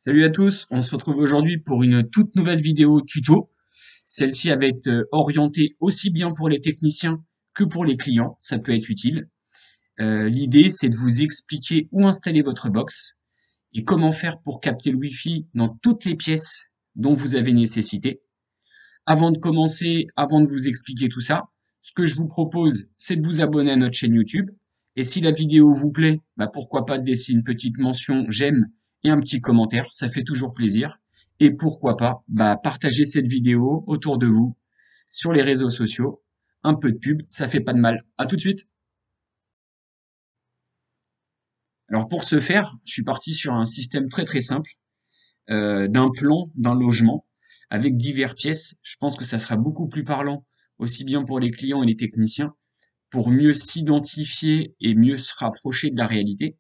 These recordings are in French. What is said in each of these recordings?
Salut à tous, on se retrouve aujourd'hui pour une toute nouvelle vidéo tuto. Celle-ci va être orientée aussi bien pour les techniciens que pour les clients, ça peut être utile. L'idée c'est de vous expliquer où installer votre box et comment faire pour capter le Wi-Fi dans toutes les pièces dont vous avez nécessité. Avant de commencer, avant de vous expliquer tout ça, ce que je vous propose c'est de vous abonner à notre chaîne YouTube. Et si la vidéo vous plaît, pourquoi pas de laisser une petite mention j'aime et un petit commentaire, ça fait toujours plaisir. Et pourquoi pas, partager cette vidéo autour de vous, sur les réseaux sociaux. Un peu de pub, ça fait pas de mal. À tout de suite. Alors pour ce faire, je suis parti sur un système très très simple, d'un plan d'un logement avec diverses pièces. Je pense que ça sera beaucoup plus parlant, aussi bien pour les clients et les techniciens, pour mieux s'identifier et mieux se rapprocher de la réalité.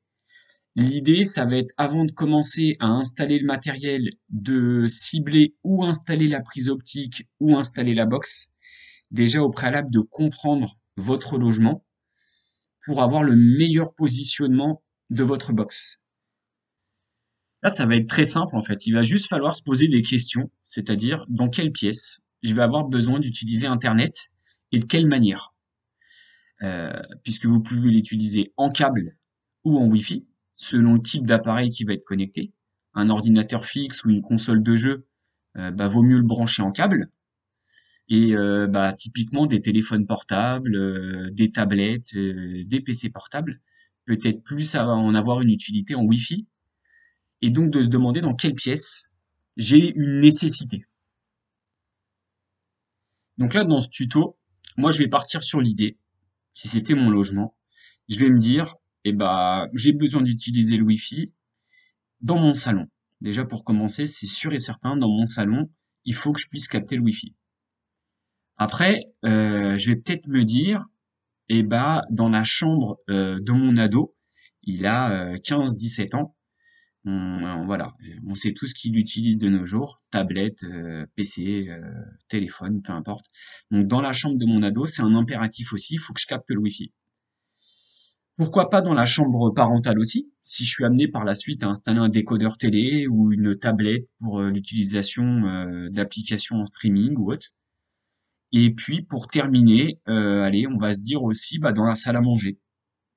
L'idée, ça va être, avant de commencer à installer le matériel, de cibler où installer la prise optique, où installer la box. Déjà au préalable de comprendre votre logement pour avoir le meilleur positionnement de votre box. Là, ça va être très simple en fait. Il va juste falloir se poser des questions, c'est-à-dire dans quelle pièce je vais avoir besoin d'utiliser Internet et de quelle manière. Puisque vous pouvez l'utiliser en câble ou en Wi-Fi, selon le type d'appareil qui va être connecté. Un ordinateur fixe ou une console de jeu, vaut mieux le brancher en câble. Et typiquement des téléphones portables, des tablettes, des PC portables, peut-être plus ça va en avoir une utilité en Wi-Fi. Et donc de se demander dans quelle pièce j'ai une nécessité. Donc là, dans ce tuto, moi je vais partir sur l'idée, si c'était mon logement, je vais me dire, j'ai besoin d'utiliser le Wi-Fi dans mon salon. Déjà pour commencer, c'est sûr et certain, dans mon salon, il faut que je puisse capter le Wi-Fi. Après, je vais peut-être me dire, dans la chambre de mon ado, il a 15-17 ans. Voilà, on sait tous qu'il utilise de nos jours, tablette, PC, téléphone, peu importe. Donc dans la chambre de mon ado, c'est un impératif aussi, il faut que je capte le Wi-Fi. Pourquoi pas dans la chambre parentale aussi, si je suis amené par la suite à installer un décodeur télé ou une tablette pour l'utilisation d'applications en streaming ou autre. Et puis pour terminer, allez, on va se dire aussi dans la salle à manger.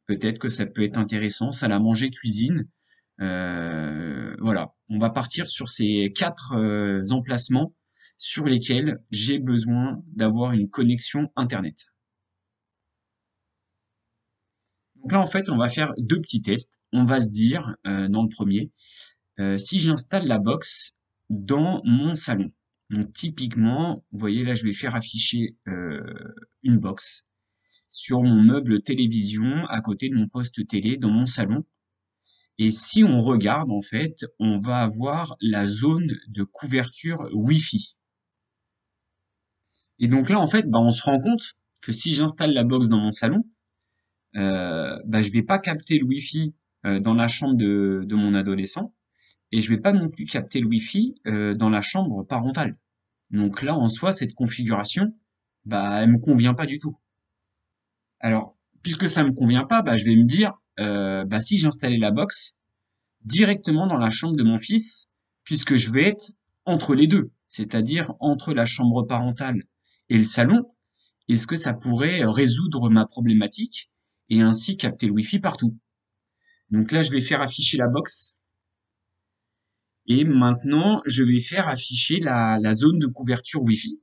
Peut-être que ça peut être intéressant, salle à manger, cuisine. Voilà, on va partir sur ces quatre emplacements sur lesquels j'ai besoin d'avoir une connexion Internet. Donc là, en fait, on va faire deux petits tests. On va se dire, dans le premier, si j'installe la box dans mon salon. Donc typiquement, vous voyez là, je vais faire afficher une box sur mon meuble télévision à côté de mon poste télé dans mon salon. Et si on regarde, en fait, on va avoir la zone de couverture Wi-Fi. Et donc là, en fait, on se rend compte que si j'installe la box dans mon salon, je vais pas capter le Wi-Fi dans la chambre de mon adolescent, et je vais pas non plus capter le Wi-Fi dans la chambre parentale. Donc là, en soi, cette configuration, elle me convient pas du tout. Alors, puisque ça me convient pas, je vais me dire, si j'installais la box directement dans la chambre de mon fils, puisque je vais être entre les deux, c'est-à-dire entre la chambre parentale et le salon, est-ce que ça pourrait résoudre ma problématique et ainsi capter le Wi-Fi partout? Donc là, je vais faire afficher la box et maintenant, je vais faire afficher la zone de couverture Wi-Fi.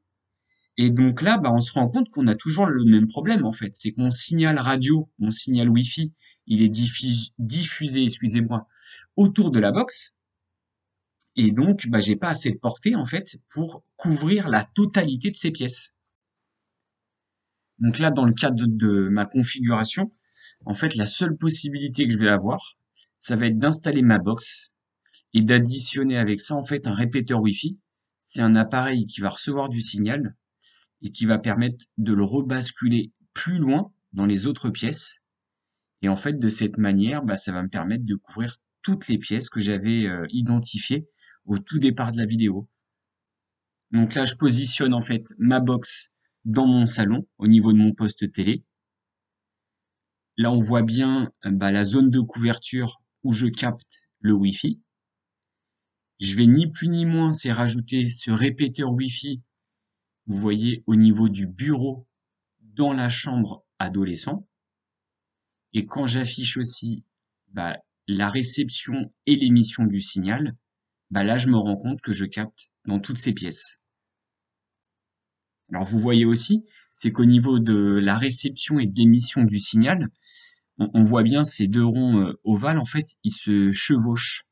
Et donc là, on se rend compte qu'on a toujours le même problème en fait, c'est que mon signal radio, mon signal Wi-Fi, il est diffusé, excusez-moi, autour de la box. Et donc, j'ai pas assez de portée en fait pour couvrir la totalité de ces pièces. Donc là, dans le cadre de ma configuration, en fait, la seule possibilité que je vais avoir, ça va être d'installer ma box et d'additionner avec ça en fait un répéteur Wi-Fi. C'est un appareil qui va recevoir du signal et qui va permettre de le rebasculer plus loin dans les autres pièces. Et en fait, de cette manière, ça va me permettre de couvrir toutes les pièces que j'avais identifiées au tout départ de la vidéo. Donc là, je positionne en fait ma box dans mon salon, au niveau de mon poste télé. Là, on voit bien la zone de couverture où je capte le Wi-Fi. Je vais ni plus ni moins, c'est rajouter ce répéteur Wi-Fi, vous voyez, au niveau du bureau dans la chambre adolescent. Et quand j'affiche aussi bah, la réception et l'émission du signal, bah là je me rends compte que je capte dans toutes ces pièces. Alors vous voyez aussi, c'est qu'au niveau de la réception et de l'émission du signal, on voit bien ces deux ronds ovales, en fait, ils se chevauchent.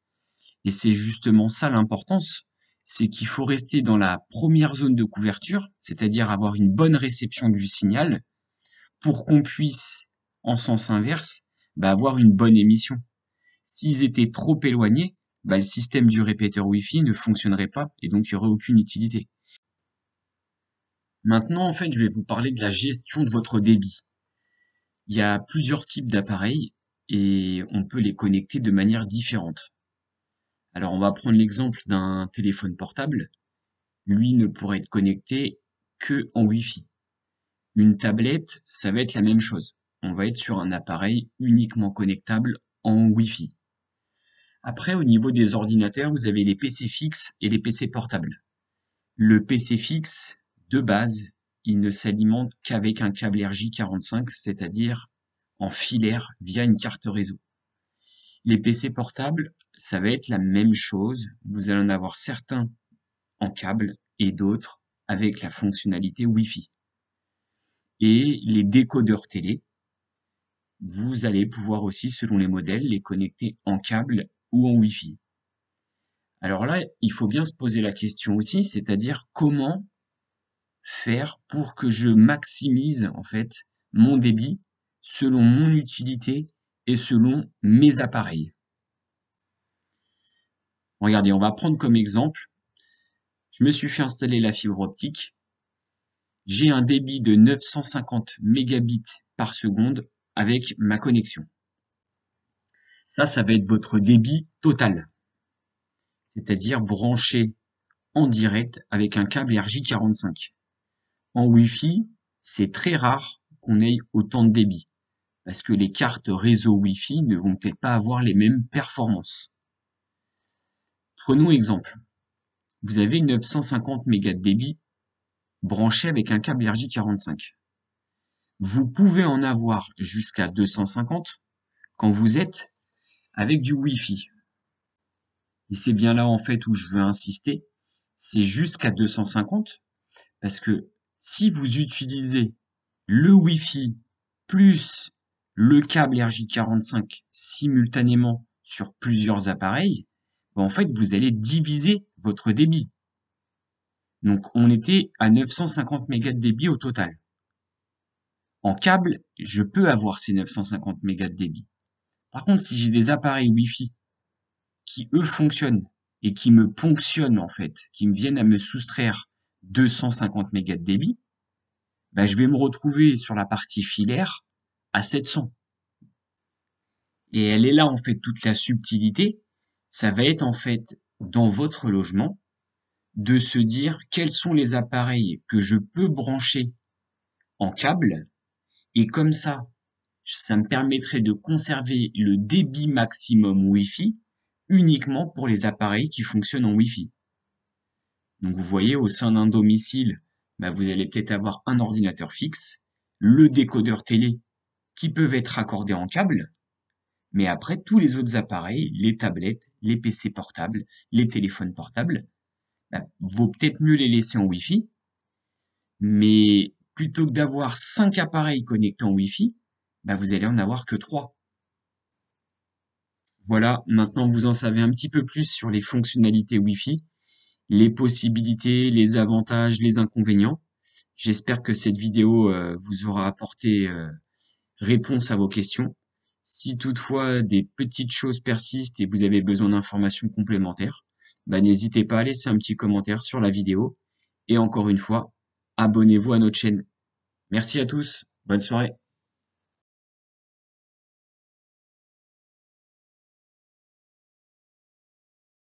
Et c'est justement ça l'importance, c'est qu'il faut rester dans la première zone de couverture, c'est-à-dire avoir une bonne réception du signal, pour qu'on puisse, en sens inverse, bah, avoir une bonne émission. S'ils étaient trop éloignés, bah, le système du répéteur Wi-Fi ne fonctionnerait pas et donc il n'y aurait aucune utilité. Maintenant, en fait, je vais vous parler de la gestion de votre débit. Il y a plusieurs types d'appareils et on peut les connecter de manière différente. Alors, on va prendre l'exemple d'un téléphone portable. Lui ne pourrait être connecté que en Wi-Fi. Une tablette, ça va être la même chose. On va être sur un appareil uniquement connectable en Wi-Fi. Après, au niveau des ordinateurs, vous avez les PC fixes et les PC portables. Le PC fixe, de base, il ne s'alimente qu'avec un câble RJ45, c'est-à-dire en filaire via une carte réseau. Les PC portables, ça va être la même chose. Vous allez en avoir certains en câble et d'autres avec la fonctionnalité Wi-Fi. Et les décodeurs télé, vous allez pouvoir aussi, selon les modèles, les connecter en câble ou en Wi-Fi. Alors là, il faut bien se poser la question aussi, c'est-à-dire comment faire pour que je maximise en fait mon débit selon mon utilité et selon mes appareils. Regardez, on va prendre comme exemple, je me suis fait installer la fibre optique, j'ai un débit de 950 mégabits par seconde avec ma connexion. Ça va être votre débit total, c'est-à-dire branché en direct avec un câble RJ45. En Wi-Fi, c'est très rare qu'on ait autant de débit, parce que les cartes réseau Wi-Fi ne vont peut-être pas avoir les mêmes performances. Prenons exemple. Vous avez 950 mégas de débit branché avec un câble RJ45. Vous pouvez en avoir jusqu'à 250 quand vous êtes avec du Wi-Fi. Et c'est bien là en fait où je veux insister, c'est jusqu'à 250, parce que si vous utilisez le Wi-Fi plus le câble RJ45 simultanément sur plusieurs appareils, ben en fait, vous allez diviser votre débit. Donc, on était à 950 mégas de débit au total. En câble, je peux avoir ces 950 mégas de débit. Par contre, si j'ai des appareils Wi-Fi qui, eux, fonctionnent et qui me ponctionnent, en fait, qui me viennent à me soustraire 250 mégas de débit, ben, je vais me retrouver sur la partie filaire à 700. Et elle est là, en fait, toute la subtilité. Ça va être, en fait, dans votre logement, de se dire quels sont les appareils que je peux brancher en câble. Et comme ça me permettrait de conserver le débit maximum Wi-Fi uniquement pour les appareils qui fonctionnent en Wi-Fi. Donc vous voyez, au sein d'un domicile, bah, vous allez peut-être avoir un ordinateur fixe, le décodeur télé qui peuvent être raccordés en câble, mais après tous les autres appareils, les tablettes, les PC portables, les téléphones portables, bah, vaut peut-être mieux les laisser en Wi-Fi, mais plutôt que d'avoir 5 appareils connectés en Wi-Fi, bah, vous allez en avoir que 3. Voilà, maintenant vous en savez un petit peu plus sur les fonctionnalités Wi-Fi, les possibilités, les avantages, les inconvénients. J'espère que cette vidéo vous aura apporté réponse à vos questions. Si toutefois des petites choses persistent et vous avez besoin d'informations complémentaires, bah, n'hésitez pas à laisser un petit commentaire sur la vidéo. Et encore une fois, abonnez-vous à notre chaîne. Merci à tous, bonne soirée.